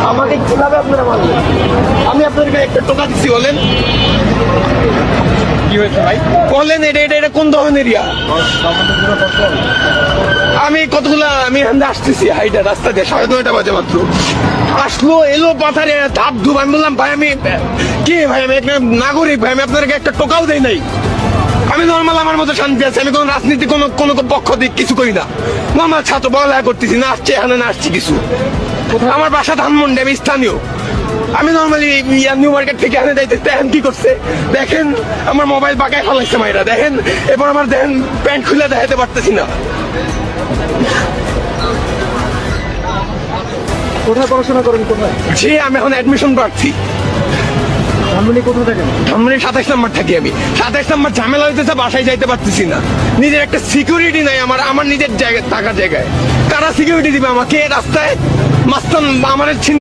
আমাকে কিভাবে আপনারা মানবেন? আমি আপনাদেরকে একটা টোকা দিচ্ছি, বলেন কি হয়েছে ভাই? বলেন এটা কোন ধরনের এরিয়া? আমি কতগুলা আমি এখান আসতেছি হাইটা রাস্তা দিয়ে 9:30 বাজে মাত্র আসলো এলো পাথারে ধাপ ধুপ। আমি বললাম ভাই আমি কি ভাই আমি একটা নাগরিক ভাই, আমি আপনাদেরকে একটা টোকাও দেই নাই। আমি নর্মাল আমার মতো শান্তি আছে, আমি কোনো রাজনীতি কোনো পক্ষ দিক কিছু করি না। নর্মাল ছাত্র পড়ালেখা করতেছি, না আসছে এখানে না আসছি কিছু। আমার বাসা ধানমন্ডি, আমি স্থানীয়। আমি নর্মালি নিউ মার্কেট থেকে এখানে যাইতে এখন কি করছে দেখেন, আমার মোবাইল বাঁকায় ফেলাইছে মাইরা দেখেন। এরপর আমার দেখেন প্যান্ট খুলে দেখাতে পারতেছি না। কোথায় পড়াশোনা করেন? কোথায়? জি আমি এখন অ্যাডমিশন প্রার্থী। ধানমন্ডি কোথায় থাকেন? ধানমন্ডি 27 নম্বর থাকি আমি। 27 নম্বর ঝামেলা হইতেছে, বাসায় যাইতে পারতেছি না। নিজের একটা সিকিউরিটি নাই আমার নিজের জায়গায় থাকার জায়গায়। কারা সিকিউরিটি দিবে আমাকে রাস্তায়? মাস্তান আমার